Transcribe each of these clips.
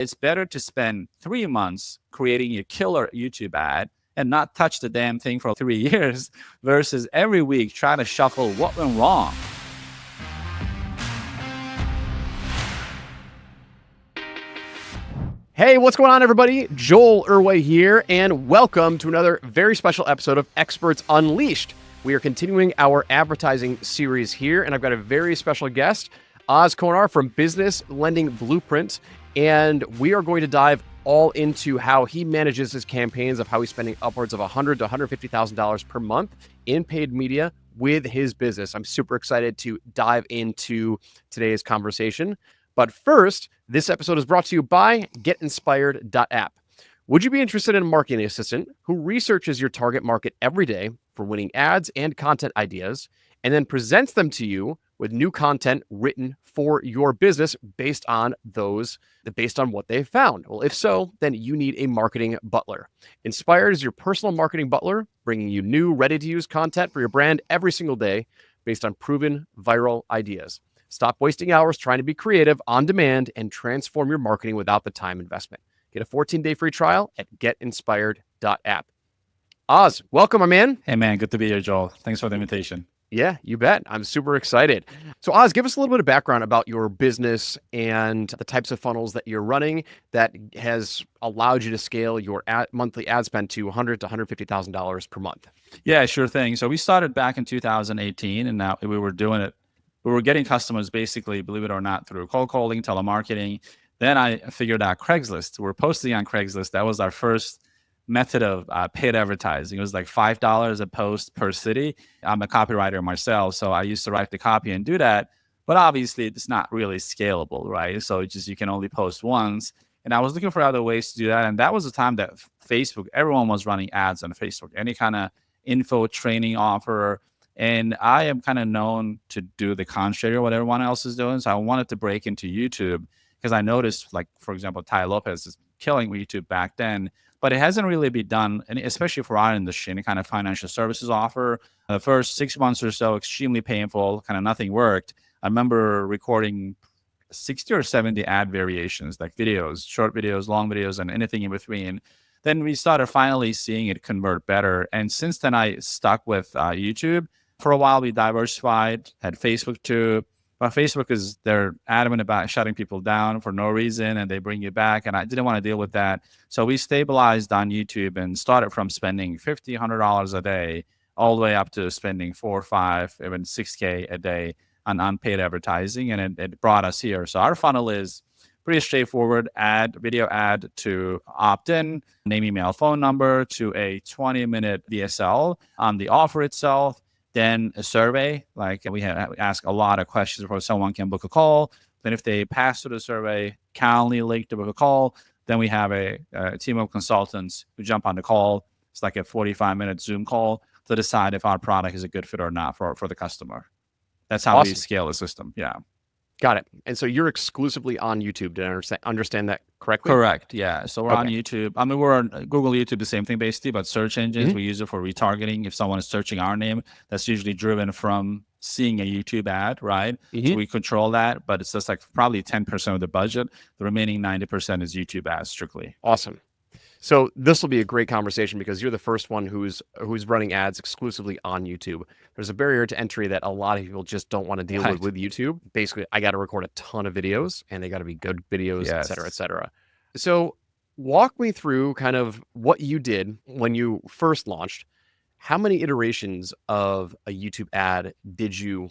It's better to spend 3 months creating a killer YouTube ad and not touch the damn thing for 3 years versus every week trying to shuffle what went wrong. Hey, what's going on, everybody? Joel Irway here, and welcome to another very special episode of Experts Unleashed. We are continuing our advertising series here, and I've got a very special guest, Konar from Business Lending Blueprint, and we are going to dive all into how he manages his campaigns, of how he's spending upwards of $100,000 to $150,000 per month in paid media with his business. I'm super excited to dive into today's conversation. But first, this episode is brought to you by GetInspired.app. Would you be interested in a marketing assistant who researches your target market every day for winning ads and content ideas, and then presents them to you with new content written for your business based on what they've found? Well, if so, then you need a marketing butler. Inspired is your personal marketing butler, bringing you new, ready-to-use content for your brand every single day based on proven viral ideas. Stop wasting hours trying to be creative on demand and transform your marketing without the time investment. Get a 14-day free trial at getinspired.app. Oz, welcome, my man. Hey, man, good to be here, Joel. Thanks for the invitation. Yeah, you bet. I'm super excited. So Oz, give us a little bit of background about your business and the types of funnels that you're running that has allowed you to scale your monthly ad spend to $100,000 to $150,000 per month. Yeah, sure thing. So we started back in 2018, and now we were doing it. We were getting customers basically, believe it or not, through cold calling, telemarketing. Then I figured out Craigslist. We're posting on Craigslist. That was our first method of paid advertising. It was like $5 a post per city. I'm a copywriter myself, so I used to write the copy and do that. But obviously, it's not really scalable, right? So it's just you can only post once. And I was looking for other ways to do that. And that was the time that Facebook, everyone was running ads on Facebook, any kind of info training offer. And I am kind of known to do the contrary of what everyone else is doing. So I wanted to break into YouTube because I noticed, like, for example, Ty Lopez is killing YouTube back then, but it hasn't really been done, and especially for our industry, any kind of financial services offer. The first 6 months or so, extremely painful, kind of nothing worked. I remember recording 60 or 70 ad variations, like videos, short videos, long videos, and anything in between. Then we started finally seeing it convert better. And since then, I stuck with YouTube. For a while, we diversified, had Facebook too. But Facebook they're adamant about shutting people down for no reason, and they bring you back. And I didn't want to deal with that. So we stabilized on YouTube and started from spending $50, $100 a day, all the way up to spending $4, $5, even $6K a day on unpaid advertising. And it brought us here. So our funnel is pretty straightforward: video ad to opt-in, name, email, phone number, to a 20-minute VSL on the offer itself. Then a survey, like we ask a lot of questions before someone can book a call. Then if they pass through the survey, Calendly link to book a call. Then we have a team of consultants who jump on the call. It's like a 45-minute Zoom call to decide if our product is a good fit or not for the customer. That's how we scale the system. Yeah. Got it. And so you're exclusively on YouTube. Did I understand that correctly? Correct. Yeah. So we're on YouTube. I mean, we're on Google, YouTube, the same thing basically, but search engines, we use it for retargeting. If someone is searching our name, that's usually driven from seeing a YouTube ad, right? So we control that, but it's just like probably 10% of the budget. The remaining 90% is YouTube ads strictly. Awesome. So this will be a great conversation because you're the first one who's running ads exclusively on YouTube. There's a barrier to entry that a lot of people just don't want to deal with YouTube. Basically, I got to record a ton of videos, and they got to be good videos, et cetera, et cetera. So walk me through kind of what you did when you first launched. How many iterations of a YouTube ad did you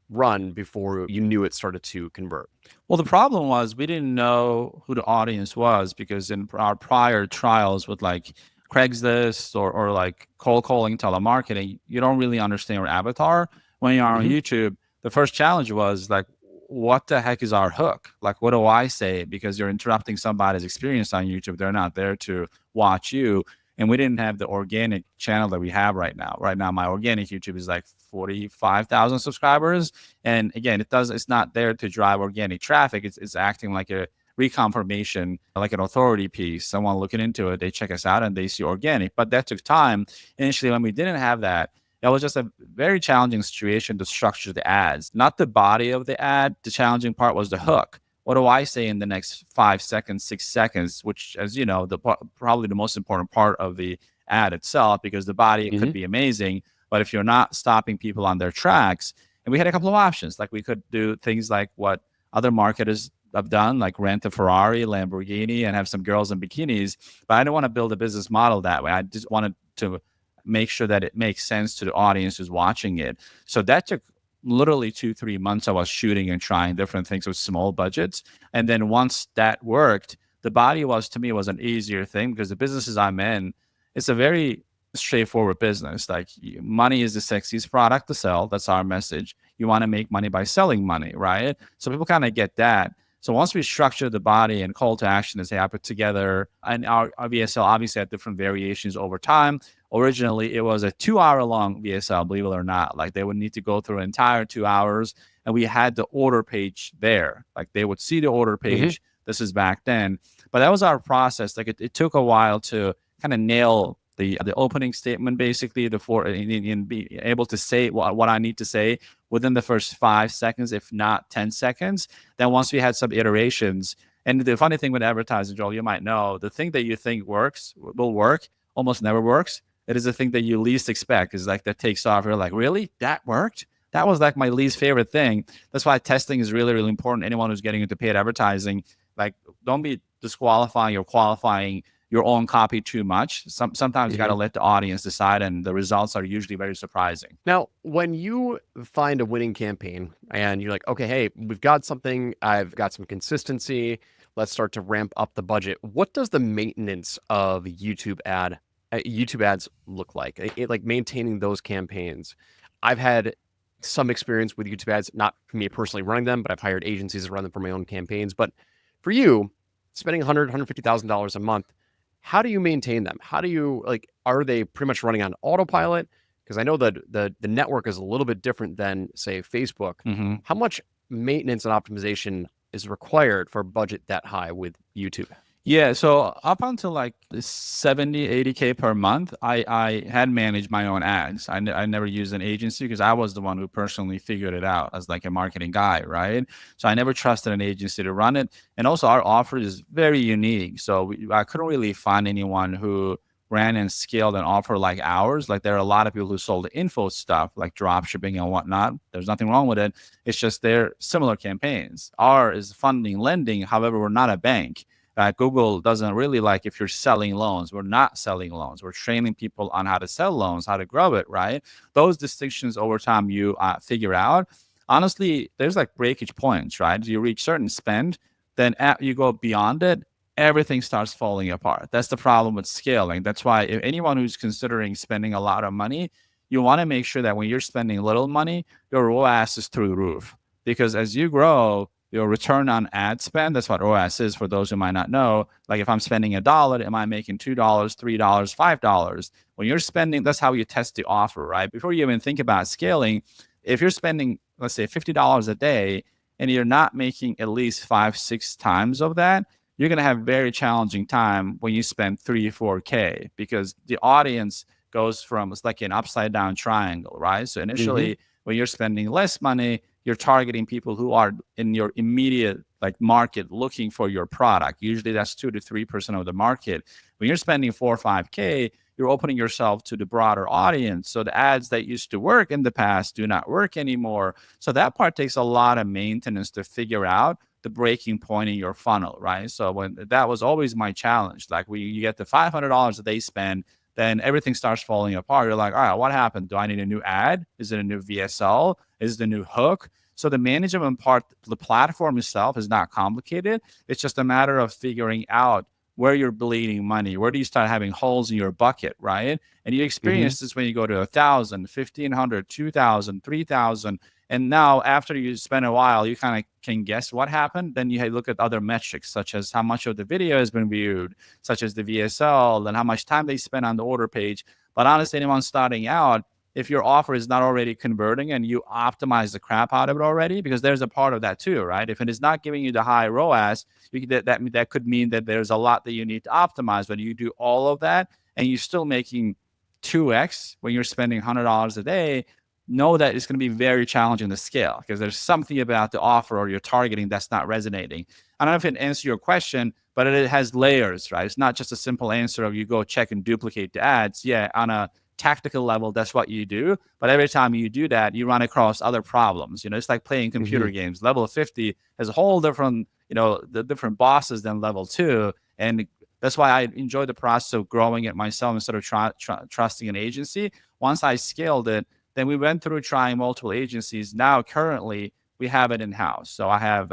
run before you knew it started to convert? Well, the problem was we didn't know who the audience was, because in our prior trials with like Craigslist or like cold calling, telemarketing, you don't really understand your avatar. When you're on YouTube, the first challenge was like, what the heck is our hook? Like, what do I say? Because you're interrupting somebody's experience on YouTube. They're not there to watch you. And we didn't have the organic channel that we have right now. Right now, my organic YouTube is like 45,000 subscribers. And again, it's not there to drive organic traffic. It's acting like a reconfirmation, like an authority piece. Someone looking into it, they check us out and they see organic. But that took time. Initially, when we didn't have that, it was just a very challenging situation to structure the ads. Not the body of the ad. The challenging part was the hook. what do I say in the next 5 seconds, 6 seconds, which, as you know, probably the most important part of the ad itself, because the body could be amazing, but if you're not stopping people on their tracks. And we had a couple of options, like we could do things like what other marketers have done, like rent a Ferrari, Lamborghini, and have some girls in bikinis. But I didn't want to build a business model that way. I just wanted to make sure that it makes sense to the audience who's watching it. So that took literally 2-3 months. I was shooting and trying different things with small budgets. And then once that worked, the body was, to me, was an easier thing, because the businesses I'm in, it's a very straightforward business. Like, money is the sexiest product to sell. That's our message. You want to make money by selling money, right? So people kind of get that. So once we structure the body and call to action is, hey, I put together, and our VSL obviously had different variations over time. Originally, it was a 2-hour long VSL, believe it or not. Like, they would need to go through an entire 2 hours, and we had the order page there. Like, they would see the order page. This is back then. But that was our process. Like, it took a while to kind of nail the opening statement, basically, and be able to say what I need to say within the first 5 seconds, if not 10 seconds. Then once we had some iterations, and the funny thing with advertising, Joel, you might know, the thing that you think will work almost never works. It is the thing that you least expect, is like that takes off. You're like, really? That worked? That was like my least favorite thing. That's why testing is really, really important. Anyone who's getting into paid advertising, like, don't be disqualifying or qualifying your own copy too much. Sometimes you got to let the audience decide, and the results are usually very surprising. Now, when you find a winning campaign and you're like, okay, hey, we've got something, I've got some consistency, let's start to ramp up the budget. What does the maintenance of YouTube ads look like? Like maintaining those campaigns. I've had some experience with YouTube ads, not me personally running them, but I've hired agencies to run them for my own campaigns. But for you, spending $100,000, $150,000 a month, how do you maintain them? How do you, like, are they pretty much running on autopilot? Because I know that the network is a little bit different than, say, Facebook. How much maintenance and optimization is required for a budget that high with YouTube? Yeah, so up until like 70, 80K per month, I had managed my own ads. I never used an agency, because I was the one who personally figured it out as like a marketing guy, right? So I never trusted an agency to run it. And also, our offer is very unique. So I couldn't really find anyone who ran and scaled an offer like ours. Like, there are a lot of people who sold info stuff like drop shipping and whatnot. There's nothing wrong with it. It's just they're similar campaigns. Ours is funding, lending. However, we're not a bank. Google doesn't really like if you're selling loans. We're not selling loans. We're training people on how to sell loans, how to grow it, right? Those distinctions over time you figure out. Honestly, there's like breakage points, right? You reach certain spend, then you go beyond it, everything starts falling apart. That's the problem with scaling. That's why if anyone who's considering spending a lot of money, you want to make sure that when you're spending little money, your ROAS is through the roof. Because as you grow, your return on ad spend, that's what ROAS is for those who might not know. Like, if I'm spending $1, am I making $2, $3, $5? When you're spending, that's how you test the offer, right? Before you even think about scaling, if you're spending, let's say, $50 a day, and you're not making at least 5-6 times of that, you're going to have a very challenging time when you spend 3-4K, because the audience goes from, it's like an upside down triangle, right? So initially, when you're spending less money, you're targeting people who are in your immediate like market looking for your product. Usually that's 2 to 3% of the market. When you're spending 4 or 5K, you're opening yourself to the broader audience. So the ads that used to work in the past do not work anymore. So that part takes a lot of maintenance to figure out the breaking point in your funnel, right? So that was always my challenge. Like, you get the $500 that they spend, then everything starts falling apart. You're like, all right, what happened? Do I need a new ad? Is it a new VSL? Is it a new hook? So the management part, the platform itself is not complicated. It's just a matter of figuring out where you're bleeding money. Where do you start having holes in your bucket, right? And you experience this when you go to 1,000, 1,500, 2,000, 3,000. And now after you spend a while, you kind of can guess what happened. Then you look at other metrics, such as how much of the video has been viewed, such as the VSL, and how much time they spend on the order page. But honestly, anyone starting out, if your offer is not already converting and you optimize the crap out of it already, because there's a part of that too, right? If it is not giving you the high ROAS, that could mean that there's a lot that you need to optimize. But you do all of that and you're still making 2x when you're spending $100 a day, know that it's going to be very challenging to scale because there's something about the offer or your targeting that's not resonating. I don't know if it answers your question, but it has layers, right? It's not just a simple answer of you go check and duplicate the ads. Yeah, on a tactical level, that's what you do. But every time you do that, you run across other problems. It's like playing computer games. Level 50 has a whole different, the different bosses than level 2. And that's why I enjoy the process of growing it myself instead of trusting an agency. Once I scaled it, then we went through trying multiple agencies. Now, currently, we have it in-house. So I have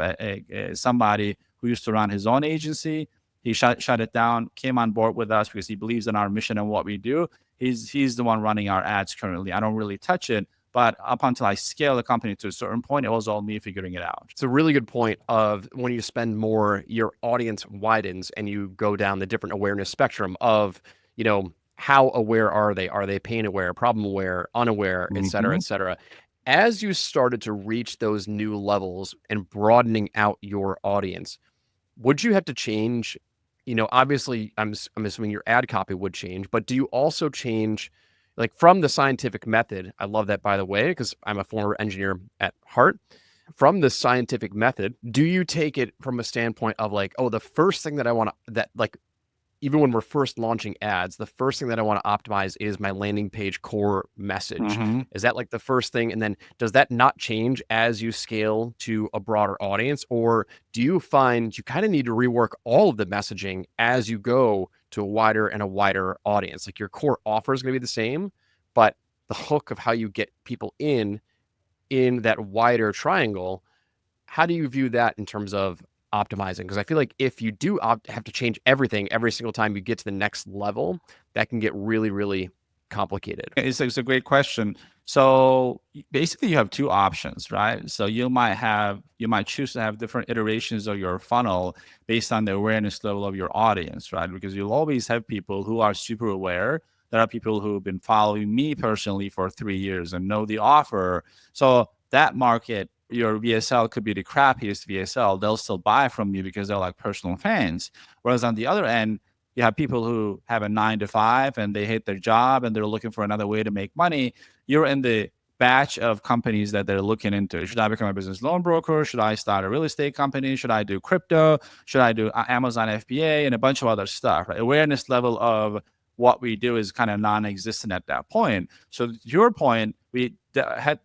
somebody who used to run his own agency. He shut it down, came on board with us because he believes in our mission and what we do. He's the one running our ads currently. I don't really touch it. But up until I scale the company to a certain point, it was all me figuring it out. It's a really good point of when you spend more, your audience widens and you go down the different awareness spectrum of, how aware are they? Are they pain aware, problem aware, unaware, et cetera, et cetera. As you started to reach those new levels and broadening out your audience, would you have to change, obviously I'm assuming your ad copy would change, but do you also change like from the scientific method? I love that, by the way, because I'm a former engineer at heart. From the scientific method, do you take it from a standpoint of like, oh, the first thing that I want to, that like, even when we're first launching ads, the first thing that I want to optimize is my landing page core message. Is that like the first thing? And then does that not change as you scale to a broader audience? Or do you find you kind of need to rework all of the messaging as you go to a wider and a wider audience? Like your core offer is going to be the same, but the hook of how you get people in that wider triangle, how do you view that in terms of optimizing? Because I feel like if you do have to change everything every single time you get to the next level, that can get really, really complicated. It's a great question. So basically you have two options, right? So you might choose to have different iterations of your funnel based on the awareness level of your audience, right? Because you'll always have people who are super aware. There are people who've been following me personally for 3 years and know the offer. So that market, your VSL could be the crappiest VSL. They'll still buy from you because they're like personal fans. Whereas on the other end, you have people who have a 9 to 5 and they hate their job and they're looking for another way to make money. You're in the batch of companies that they're looking into. Should I become a business loan broker? Should I start a real estate company? Should I do crypto? Should I do Amazon FBA and a bunch of other stuff? Right? Awareness level of what we do is kind of non-existent at that point. So to your point, we had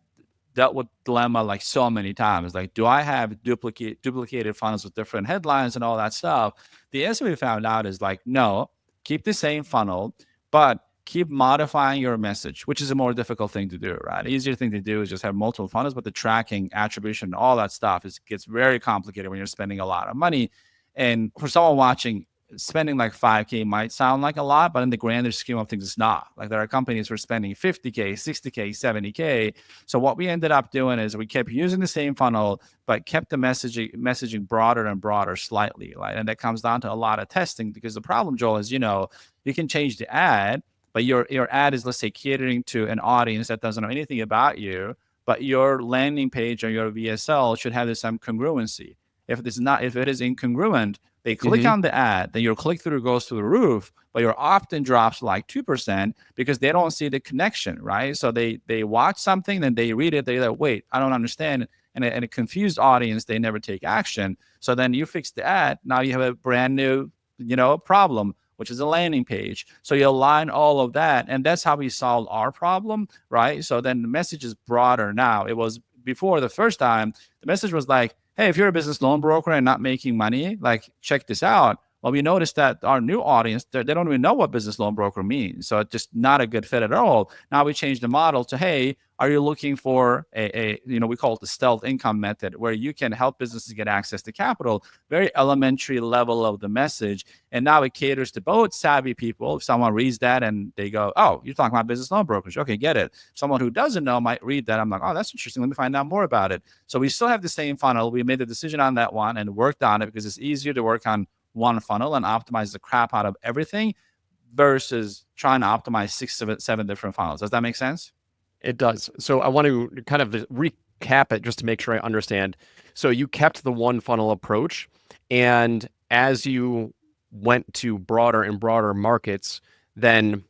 dealt with dilemma like so many times. Like, do I have duplicated funnels with different headlines and all that stuff? The answer we found out is like, no, keep the same funnel, but keep modifying your message, which is a more difficult thing to do, right? The easier thing to do is just have multiple funnels, but the tracking, attribution, all that stuff gets very complicated when you're spending a lot of money. And for someone watching, spending like 5K might sound like a lot, but in the grander scheme of things, it's not. Like there are companies who are spending 50K, 60K, 70K. So what we ended up doing is we kept using the same funnel, but kept the messaging broader and broader slightly. Right? And that comes down to a lot of testing because the problem, Joel, is, you can change the ad, but your ad is, let's say, catering to an audience that doesn't know anything about you, but your landing page or your VSL should have the same congruency. If it is incongruent, they click on the ad, then your click-through goes to the roof, but your opt-in drops like 2% because they don't see the connection, right? So they watch something, then they read it, they're like, wait, I don't understand. And a confused audience, they never take action. So then you fix the ad, now you have a brand new, problem, which is a landing page. So you align all of that, and that's how we solved our problem, right? So then the message is broader now. It was before the first time, the message was like, hey, if you're a business loan broker and not making money, like check this out. Well, we noticed that our new audience, they don't even know what business loan broker means. So it's just not a good fit at all. Now we changed the model to, hey, are you looking for we call it the stealth income method, where you can help businesses get access to capital, very elementary level of the message. And now it caters to both savvy people. If someone reads that and they go, oh, you're talking about business loan brokerage. Okay, get it. Someone who doesn't know might read that. I'm like, oh, that's interesting. Let me find out more about it. So we still have the same funnel. We made the decision on that one and worked on it because it's easier to work on one funnel and optimize the crap out of everything versus trying to optimize 6, 7 different funnels. Does that make sense? It does. So I want to kind of recap it just to make sure I understand. So you kept the one funnel approach, and as you went to broader and broader markets, then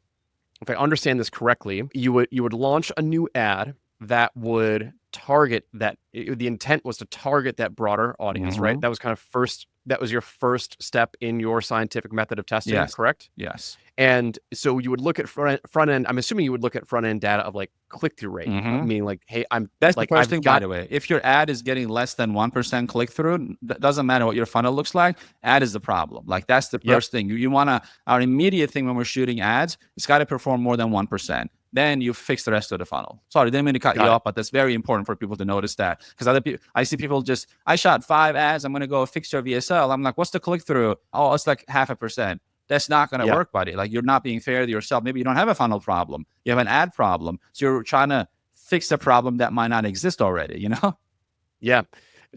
if I understand this correctly, you would launch a new ad, that would target that. The intent was to target that broader audience, right? That was kind of that was your first step in your scientific method of testing, Yes. correct? Yes. And so you would look at front end. I'm assuming you would look at front end data of like click-through rate, meaning like, hey, That's like, the first I've thing, by the way. If your ad is getting less than 1% click through, doesn't matter what your funnel looks like, ad is the problem. Like, that's the first thing. You want to, our immediate thing when we're shooting ads, it's got to perform more than 1%. Then you fix the rest of the funnel. Sorry, didn't mean to cut you off, but that's very important for people to notice that. Because other people, I see people just, I shot 5 ads, I'm going to go fix your VSL. I'm like, what's the click through? Oh, it's like 0.5%. That's not going to work, buddy. Like, you're not being fair to yourself. Maybe you don't have a funnel problem. You have an ad problem. So you're trying to fix a problem that might not exist already, you know? Yeah.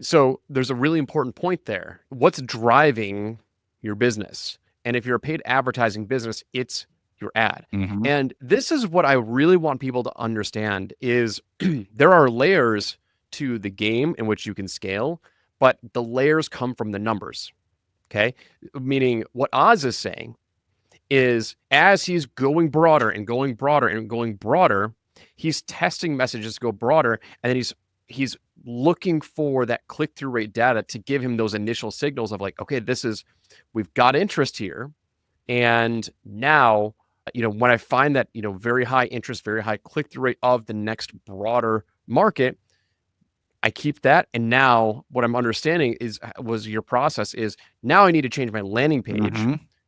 So there's a really important point there. What's driving your business? And if you're a paid advertising business, it's your ad. And this is what I really want people to understand is there are layers to the game in which you can scale, but the layers come from the numbers. Okay. Meaning what Oz is saying is as he's going broader and going broader and going broader, he's testing messages to go broader. And then he's looking for that click-through rate data to give him those initial signals of like, okay, we've got interest here. And now, when I find that, very high interest, very high click-through rate of the next broader market, I keep that. And now what I'm understanding was your process is now I need to change my landing page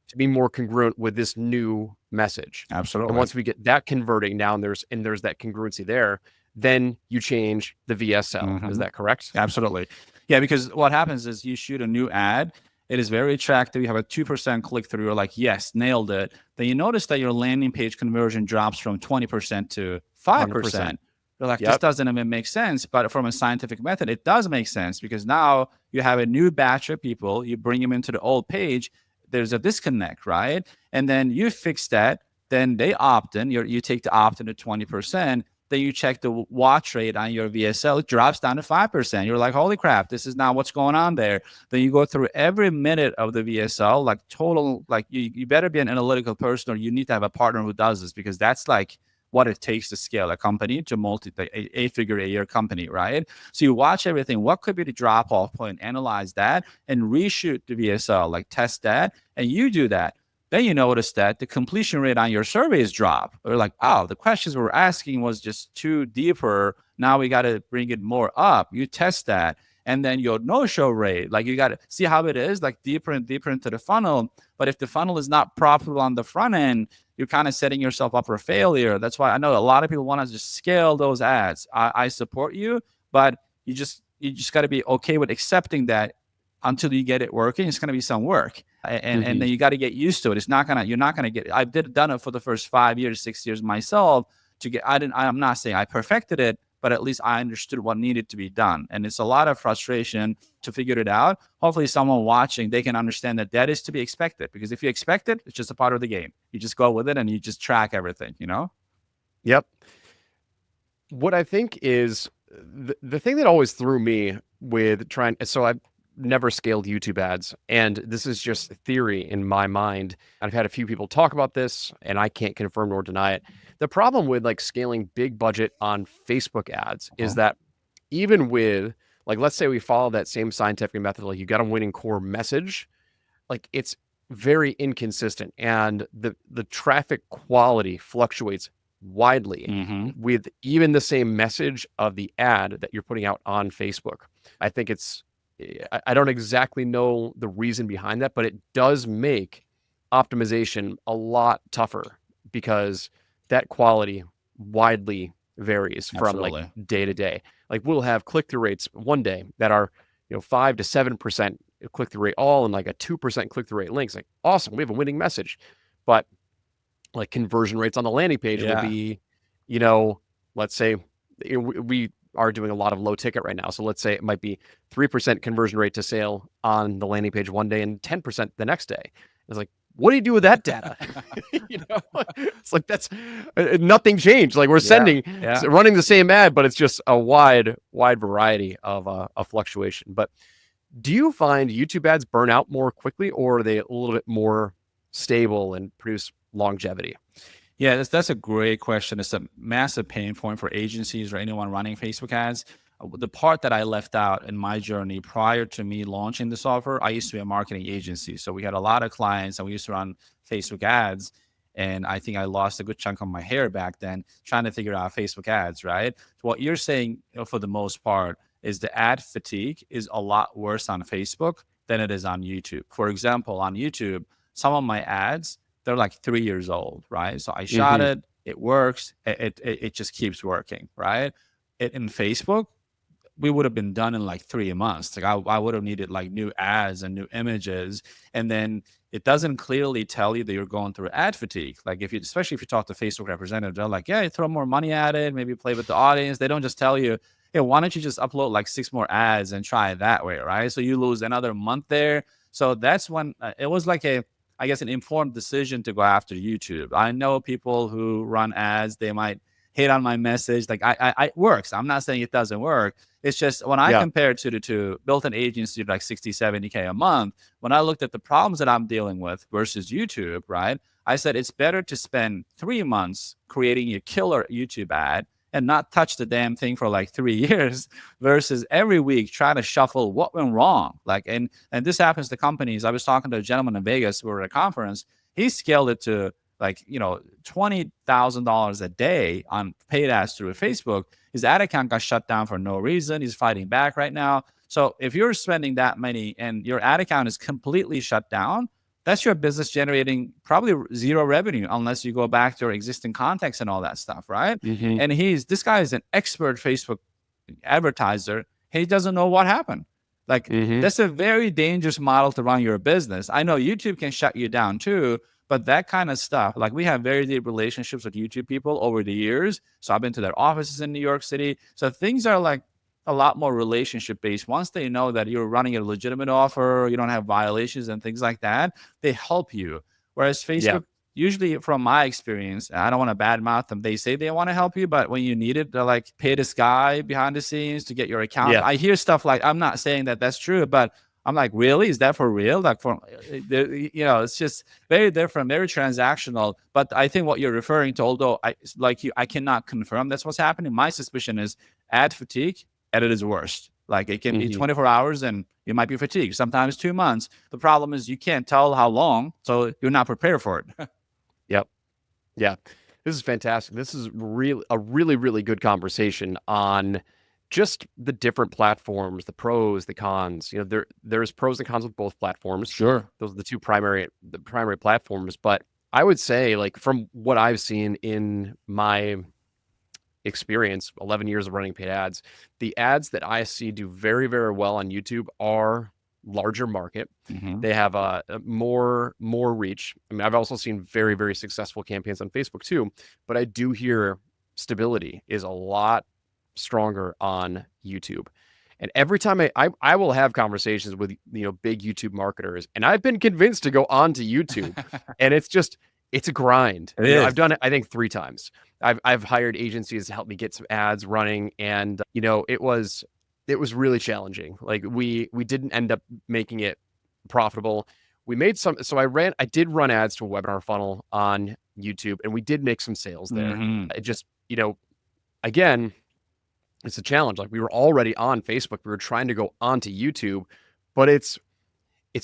to be more congruent with this new message. Absolutely. And once we get that converting now, and there's that congruency there, then you change the VSL. Is that correct? Absolutely. Yeah, because what happens is you shoot a new ad. It is very attractive. You have a 2% click through. You're like, yes, nailed it. Then you notice that your landing page conversion drops from 20% to 5%. You're like, this doesn't even make sense. But from a scientific method, it does make sense because now you have a new batch of people. You bring them into the old page. There's a disconnect, right? And then you fix that. Then they opt in. You take the opt in to 20%. Then you check the watch rate on your VSL, it drops down to 5%. You're like, holy crap, this is not what's going on there. Then you go through every minute of the VSL, like total, like you better be an analytical person or you need to have a partner who does this because that's like what it takes to scale a company to eight-figure a year company, right? So you watch everything. What could be the drop-off point? Analyze that and reshoot the VSL, like test that, and you do that. Then you notice that the completion rate on your surveys drop. Or like, oh, the questions we're asking was just too deeper. Now we got to bring it more up. You test that. And then your no-show rate, like you got to see how it is, like deeper and deeper into the funnel. But if the funnel is not profitable on the front end, you're kind of setting yourself up for failure. That's why I know a lot of people want to just scale those ads. I support you, but you just got to be okay with accepting that until you get it working. It's going to be some work. And then you got to get used to it. You're not gonna get it. I've done it for the first 5 years, 6 years myself I'm not saying I perfected it, but at least I understood what needed to be done. And it's a lot of frustration to figure it out. Hopefully someone watching, they can understand that is to be expected, because if you expect it, it's just a part of the game. You just go with it and you just track everything, Yep. What I think is the thing that always threw me with I've never scaled YouTube ads, and this is just theory in my mind. I've had a few people talk about this, and I can't confirm nor deny it. The problem with like scaling big budget on Facebook ads is that even with, like, let's say we follow that same scientific method, like you got a winning core message, like it's very inconsistent, and the traffic quality fluctuates widely with even the same message of the ad that you're putting out on Facebook. I think I don't exactly know the reason behind that, but it does make optimization a lot tougher because that quality widely varies from like day to day. Like we'll have click-through rates one day that are 5 to 7% click-through rate all and like a 2% click-through rate links. Like awesome, we have a winning message. But like conversion rates on the landing page will be, let's say we are doing a lot of low ticket right now. So let's say it might be 3% conversion rate to sale on the landing page one day and 10% the next day. It's like, what do you do with that data? It's like, that's nothing changed. Like we're running the same ad, but it's just a wide variety of fluctuation. But do you find YouTube ads burn out more quickly, or are they a little bit more stable and produce longevity? Yeah, that's a great question. It's a massive pain point for agencies or anyone running Facebook ads. The part that I left out in my journey prior to me launching the software, I used to be a marketing agency. So we had a lot of clients and we used to run Facebook ads. And I think I lost a good chunk of my hair back then trying to figure out Facebook ads, right? So what you're saying, for the most part, is the ad fatigue is a lot worse on Facebook than it is on YouTube. For example, on YouTube, some of my ads, they're like 3 years old, right? So I shot Hmm. it works, it just keeps working, right? In Facebook, we would have been done in like 3 months. Like I would have needed like new ads and new images. And then it doesn't clearly tell you that you're going through ad fatigue. Like if you, especially if you talk to Facebook representative, they're like, yeah, you throw more money at it, maybe play with the audience. They don't just tell you, hey, why don't you just upload like 6 more ads and try it that way, right? So you lose another month there. So that's when it was like I guess, an informed decision to go after YouTube. I know people who run ads, they might hate on my message. Like it works. I'm not saying it doesn't work. It's just when I Yeah. compare to the two, built an agency like 60, 70K a month, when I looked at the problems that I'm dealing with versus YouTube, right? I said it's better to spend 3 months creating a killer YouTube ad and not touch the damn thing for like 3 years versus every week trying to shuffle what went wrong. Like, and this happens to companies. I was talking to a gentleman in Vegas. We were at a conference. He scaled it to like, $20,000 a day on paid ads through Facebook. His ad account got shut down for no reason. He's fighting back right now. So if you're spending that money and your ad account is completely shut down, that's your business generating probably zero revenue unless you go back to your existing contacts and all that stuff, right? Hmm. And this guy is an expert Facebook advertiser. He doesn't know what happened. Like, Hmm. that's a very dangerous model to run your business. I know YouTube can shut you down too, but that kind of stuff, like we have very deep relationships with YouTube people over the years. So I've been to their offices in New York City. So things are like a lot more relationship based. Once they know that you're running a legitimate offer, you don't have violations and things like that, they help you. Whereas Yeah. Facebook, usually from my experience, I don't want to badmouth them. They say they want to help you, but when you need it, they're like, pay this guy behind the scenes to get your account. Yeah. I hear stuff like, I'm not saying that that's true, but I'm like, really? Is that for real? Like, it's just very different, very transactional. But I think what you're referring to, although I cannot confirm that's what's happening. My suspicion is ad fatigue at its worst. Like it can be Hmm. 24 hours and you might be fatigued, sometimes 2 months. The problem is you can't tell how long, so you're not prepared for it. Yep. Yeah. This is fantastic. This is really, really good conversation on just the different platforms, the pros, the cons. There's pros and cons with both platforms. Sure. Those are the primary platforms. But I would say, like, from what I've seen in my experience, 11 years of running paid ads, the ads that I see do very, very well on YouTube are larger market. Hmm. They have a more reach. I mean, I've also seen very, very successful campaigns on Facebook too, but I do hear stability is a lot stronger on YouTube. And every time I will have conversations with big YouTube marketers, and I've been convinced to go on to YouTube, and it's a grind. It I've is. done it I think 3 times. I've hired agencies to help me get some ads running, and it was really challenging. Like we didn't end up making it profitable. We made some, so I did run ads to a webinar funnel on YouTube, and we did make some sales there. Hmm. It just, again, it's a challenge. Like we were already on Facebook, we were trying to go onto YouTube, but it's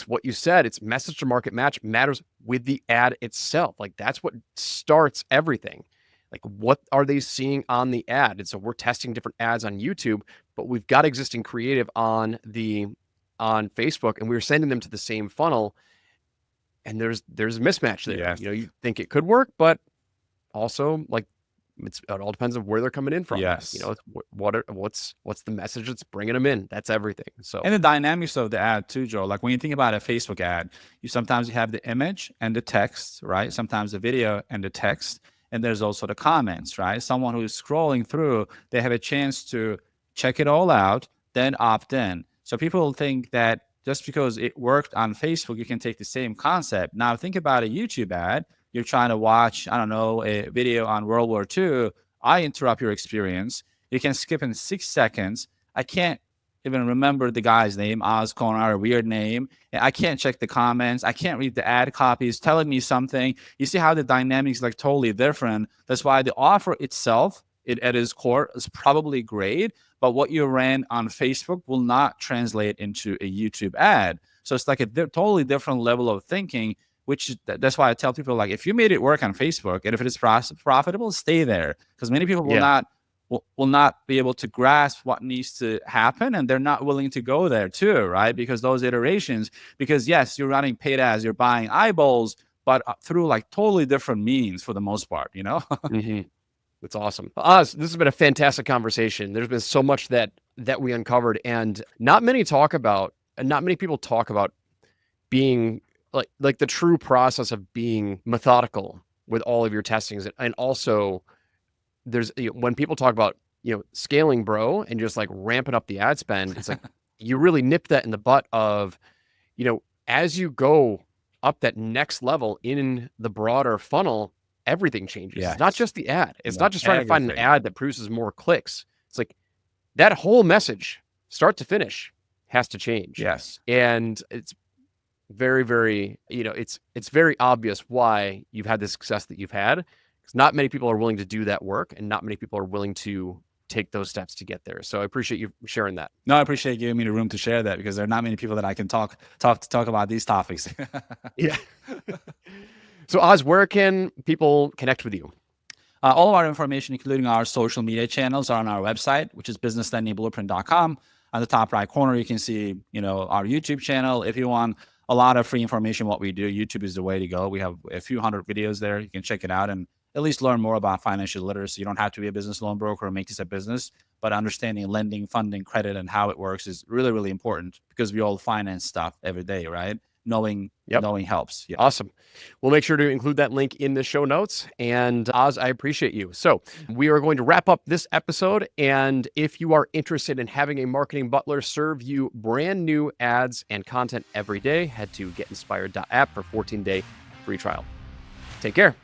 what you said. It's message to market match matters with the ad itself. Like that's what starts everything. Like what are they seeing on the ad? And so we're testing different ads on YouTube, but we've got existing creative on Facebook, and we're sending them to the same funnel. And there's a mismatch there. Yes. You think it could work, but also like it all depends on where they're coming in from. Yes. It's what's the message that's bringing them in. That's everything. So And the dynamics of the ad too, Joe. Like when you think about a Facebook ad, you have the image and the text, right? Sometimes the video and the text, and there's also the comments, right? Someone who's scrolling through, they have a chance to check it all out, then opt in. So people think that just because it worked on Facebook, you can take the same concept. Now think about a YouTube ad. You're trying to watch, I don't know, a video on World War II. I interrupt your experience. You can skip in 6 seconds. I can't even remember the guy's name, Oz Konar, a weird name. And I can't check the comments. I can't read the ad copies telling me something. You see how the dynamics like totally different. That's why the offer itself, at its core, is probably great. But what you ran on Facebook will not translate into a YouTube ad. So it's like a totally different level of thinking, which that's why I tell people, like, if you made it work on Facebook and if it is profitable, stay there. Because many people will not be able to grasp what needs to happen, and they're not willing to go there too, right? Because those iterations, because yes, you're running paid ads, you're buying eyeballs, but through like totally different means for the most part, you know? Mm-hmm. That's awesome. Oz, this has been a fantastic conversation. There's been so much that we uncovered, and not many people talk about being like the true process of being methodical with all of your testings. And also there's, when people talk about, scaling, bro, and just like ramping up the ad spend, it's like you really nip that in the butt of, as you go up that next level in the broader funnel, everything changes. Yes. It's not just the ad. It's No, not just trying to find an everything. ad that produces more clicks. It's like that whole message, start to finish, has to change. Yes. And it's very, very, it's very obvious why you've had the success that you've had, because not many people are willing to do that work, and not many people are willing to take those steps to get there. So I appreciate you sharing that. No, I appreciate giving me the room to share that, because there are not many people that I can talk about these topics. Yeah. So Oz, where can people connect with you? All of our information, including our social media channels, are on our website, which is businesslendingblueprint.com. On the top right corner, you can see, our YouTube channel. If you want a lot of free information, what we do, YouTube is the way to go. We have a few hundred videos there. You can check it out and at least learn more about financial literacy. You don't have to be a business loan broker or make this a business, but understanding lending, funding, credit, and how it works is really, really important, because we all finance stuff every day, right? Knowing helps. Yeah. Awesome. We'll make sure to include that link in the show notes. And Oz, I appreciate you. So we are going to wrap up this episode. And if you are interested in having a marketing butler serve you brand new ads and content every day, head to getinspired.app for 14-day free trial. Take care.